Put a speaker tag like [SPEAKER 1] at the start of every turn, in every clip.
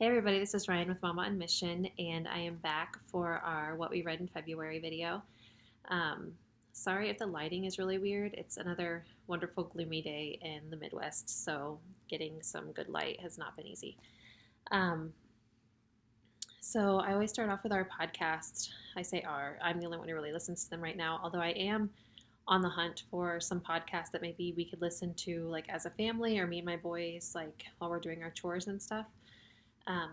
[SPEAKER 1] Hey everybody, this is Ryan with Mama on Mission, and I am back for our What We Read in February video. Um, Sorry if the lighting is really weird. It's another wonderful gloomy day in the Midwest, so getting some good light has not been easy. Um, so I always start off with our podcast. I say our, I'm the only one who really listens to them right now, although I am on the hunt for some podcasts that maybe we could listen to like as a family or me and my boys like while we're doing our chores and stuff.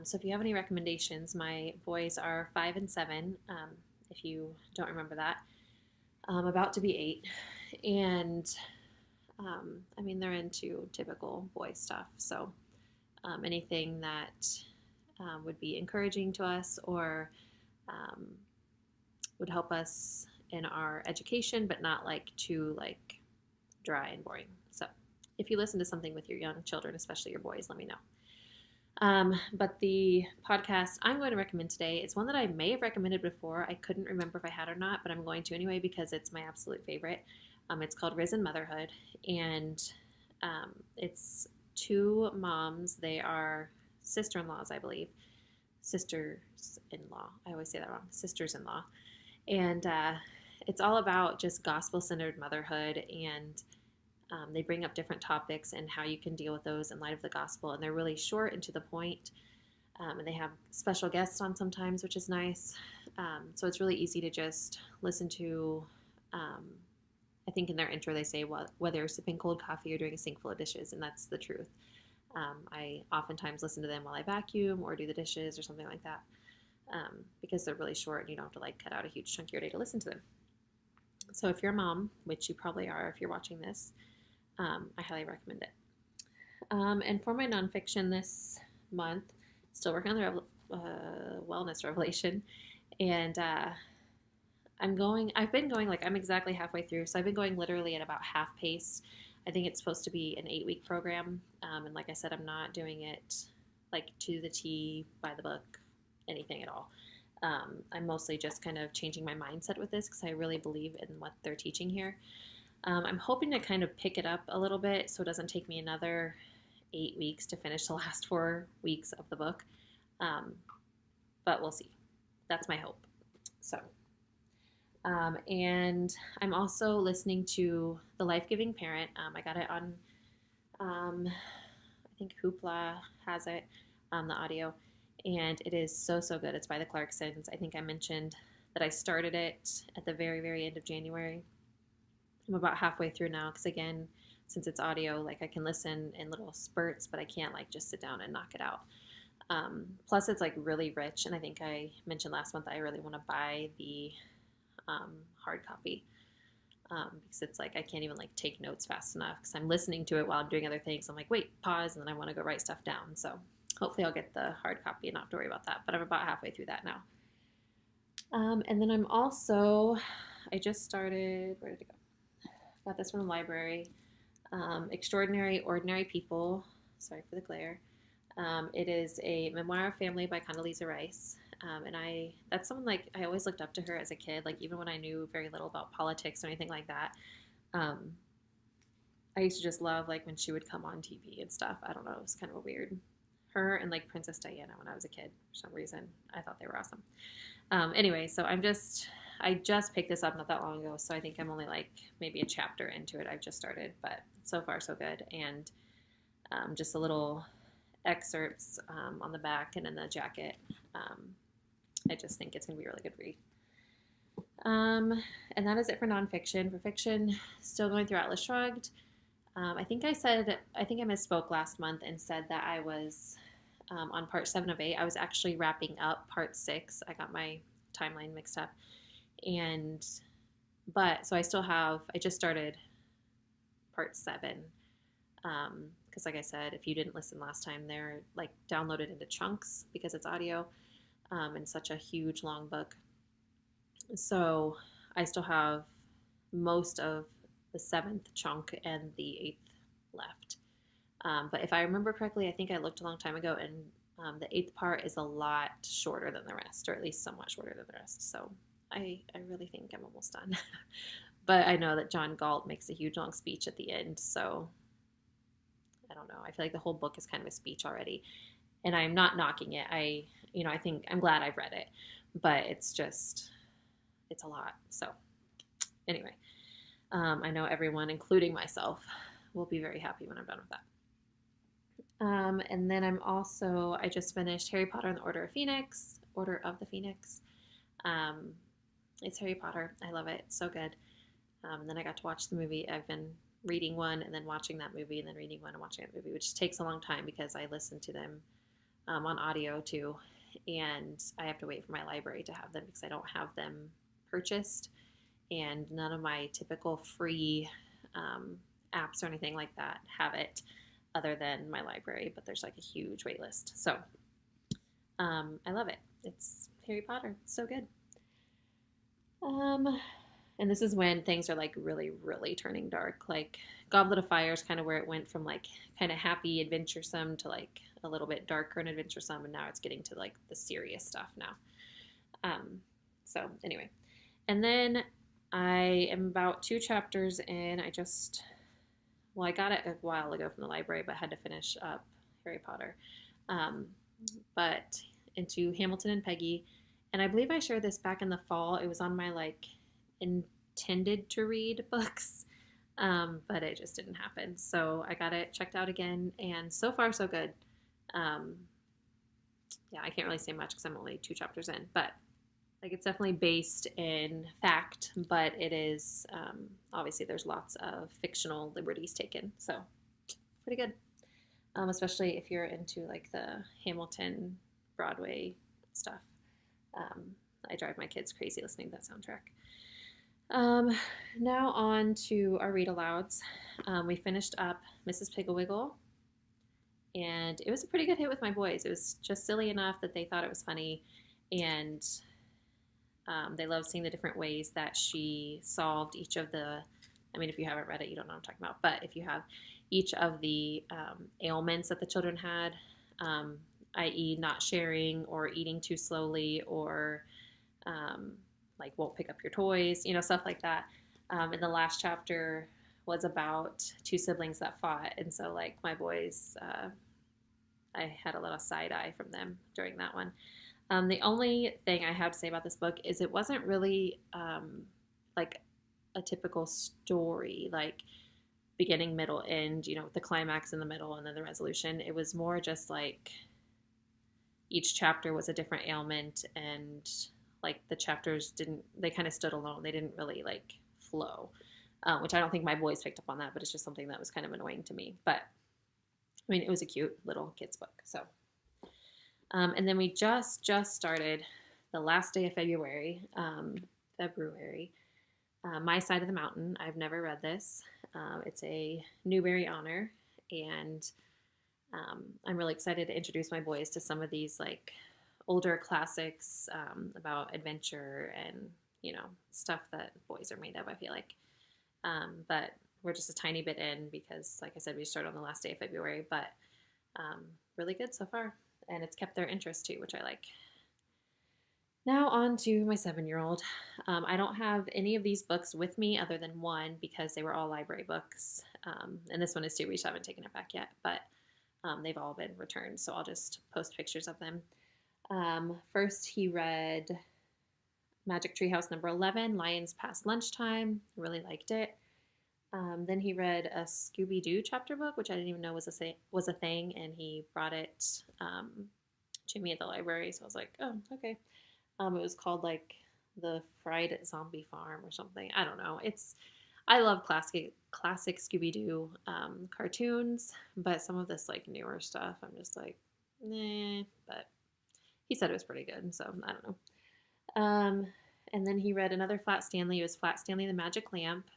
[SPEAKER 1] So if you have any recommendations, my boys are 5 and 7. If you don't remember that, about to be 8, and I mean they're into typical boy stuff. So anything that would be encouraging to us or um, would help us in our education, but not like too like dry and boring. So if you listen to something with your young children, especially your boys, let me know. But the podcast I'm going to recommend today is one that I may have recommended before. I couldn't remember if I had or not, but I'm going to anyway because it's my absolute favorite. It's called Risen Motherhood, and it's two moms. They are sister-in-laws, I believe. Sisters-in-law. I always say that wrong. Sisters-in-law. And it's all about just gospel-centered motherhood, and they bring up different topics and how you can deal with those in light of the gospel. And they're really short and to the point. And they have special guests on sometimes, which is nice. So it's really easy to just listen to. I think in their intro they say whether sipping cold coffee or doing a sink full of dishes, and that's the truth. I oftentimes listen to them while I vacuum or do the dishes or something like that, because they're really short and you don't have to like cut out a huge chunk of your day to listen to them. So if you're a mom, which you probably are if you're watching this, I highly recommend it. And for my nonfiction this month, still working on the wellness revelation, and I've been going like I'm exactly halfway through, so I've been going literally at about half pace. I think it's supposed to be an 8-week program, and like I said, I'm not doing it like to the T by the book, anything at all. I'm mostly just kind of changing my mindset with this because I really believe in what they're teaching here. I'm hoping to kind of pick it up a little bit so it doesn't take me another 8 weeks to finish the last 4 weeks of the book. Um, but we'll see. That's my hope. So, and I'm also listening to The Life Giving Parent. I got it on, I think Hoopla has it, the audio, and it is so, so good. It's by the Clarksons. I think I mentioned that I started it at the very, very end of January. I'm about halfway through now because again, since it's audio, like I can listen in little spurts, but I can't like just sit down and knock it out. Plus, it's like really rich, and I think I mentioned last month that I really want to buy the hard copy because it's like I can't even like take notes fast enough because I'm listening to it while I'm doing other things. I'm like, wait, pause, and then I want to go write stuff down. So hopefully, I'll get the hard copy and not have to worry about that. But I'm about halfway through that now. And then I just started. Where did it go? Got this from the library. Extraordinary Ordinary People. Sorry for the glare. It is a memoir of family by Condoleezza Rice. And that's someone like I always looked up to her as a kid, like even when I knew very little about politics or anything like that. Um, I used to just love like when she would come on TV and stuff. I don't know, it was kind of a weird. Her and like Princess Diana when I was a kid for some reason. I thought they were awesome. Anyway, so I just picked this up not that long ago, so I think I'm only like maybe a chapter into it. I've just started, but so far so good. And just a little excerpts on the back and in the jacket. I just think it's going to be a really good read. And that is it for nonfiction. For fiction, still going through Atlas Shrugged. I think I misspoke last month and said that I was on part 7 of 8. I was actually wrapping up part 6. I got my timeline mixed up. So I just started part 7. Because like I said, if you didn't listen last time, they're like downloaded into chunks because it's audio and such a huge long book. So I still have most of the 7th chunk and the 8th left. But if I remember correctly, I think I looked a long time ago, and the 8th part is a lot shorter than the rest, or at least somewhat shorter than the rest. So I really think I'm almost done. But I know that John Galt makes a huge long speech at the end, so I don't know. I feel like the whole book is kind of a speech already. And I'm not knocking it. I think I'm glad I've read it, but it's a lot. So anyway, I know everyone, including myself, will be very happy when I'm done with that. And then I just finished Harry Potter and the Order of the Phoenix. Um, it's Harry Potter. I love it. It's so good. Then I got to watch the movie. I've been reading one and then watching that movie and then reading one and watching that movie, which takes a long time because I listen to them on audio too. And I have to wait for my library to have them because I don't have them purchased. And none of my typical free apps or anything like that have it other than my library, but there's like a huge wait list. So I love it. It's Harry Potter. It's so good. Um, and this is when things are like really, really turning dark. Like Goblet of Fire is kind of where it went from like kind of happy, adventuresome to like a little bit darker and adventuresome, and now it's getting to like the serious stuff now. So anyway, and then I am about 2 chapters in. I got it a while ago from the library, but had to finish up Harry Potter. Um, but into Hamilton and Peggy, and I believe I shared this back in the fall. It was on my like intended to read books, but it just didn't happen. So I got it checked out again, and so far so good. Um, yeah, I can't really say much because I'm only 2 chapters in, but like it's definitely based in fact, but it is obviously there's lots of fictional liberties taken, so pretty good. Especially if you're into like the Hamilton Broadway stuff. Um, I drive my kids crazy listening to that soundtrack. Um, Now on to our read alouds. We finished up Mrs. Pigglewiggle, and it was a pretty good hit with my boys. It was just silly enough that they thought it was funny, and they loved seeing the different ways that she solved each of the. I mean, if you haven't read it, you don't know what I'm talking about. But if you have each of the ailments that the children had, um, i.e., not sharing or eating too slowly or um, like won't pick up your toys, stuff like that. And the last chapter was about 2 siblings that fought. And so, like, my boys, I had a little side eye from them during that one. The only thing I have to say about this book is it wasn't really like a typical story, like beginning, middle, end, the climax in the middle and then the resolution. It was more just like each chapter was a different ailment, and like the chapters they kind of stood alone. They didn't really like flow, which I don't think my boys picked up on that, but it's just something that was kind of annoying to me. But I mean, it was a cute little kids book. So, and then we just started the last day of February, My Side of the Mountain. I've never read this. It's a Newbery honor, and I'm really excited to introduce my boys to some of these like older classics about adventure and stuff that boys are made of. I feel like, but we're just a tiny bit in because, like I said, we started on the last day of February. But really good so far, and it's kept their interest too, which I like. Now on to my 7-year-old. I don't have any of these books with me other than one because they were all library books, and this one is too. We just haven't taken it back yet, but they've all been returned, so I'll just post pictures of them. First, he read Magic Tree House number 11, Lions Past Lunchtime. Really liked it. Then he read a Scooby-Doo chapter book, which I didn't even know was a thing, and he brought it to me at the library, so I was like, oh, okay. It was called like The Fried Zombie Farm or something. I don't know. I love classic Scooby-Doo cartoons, but some of this like newer stuff, I'm just like, nah. But he said it was pretty good, so I don't know. And then he read another Flat Stanley. It was Flat Stanley the Magic Lamp.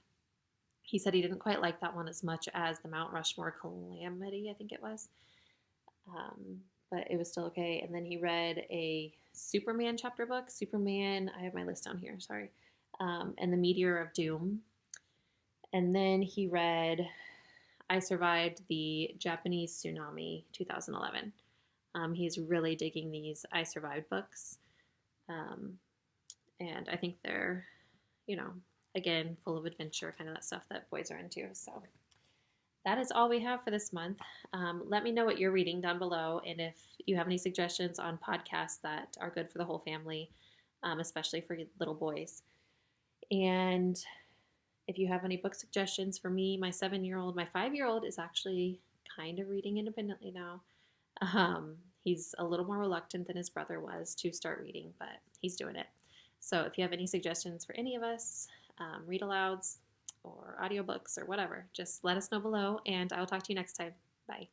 [SPEAKER 1] He said he didn't quite like that one as much as the Mount Rushmore Calamity, I think it was. But it was still okay. And then he read a Superman chapter book. Superman, I have my list down here, sorry. And the Meteor of Doom. And then he read I Survived the Japanese Tsunami 2011. He's really digging these I Survived books. And I think they're, again, full of adventure, kind of that stuff that boys are into. So that is all we have for this month. Let me know what you're reading down below, and if you have any suggestions on podcasts that are good for the whole family, especially for little boys. And if you have any book suggestions for me, my 7-year-old, my 5-year-old is actually kind of reading independently now. He's a little more reluctant than his brother was to start reading, but he's doing it. So if you have any suggestions for any of us, read alouds or audiobooks or whatever, just let us know below, and I'll talk to you next time. Bye.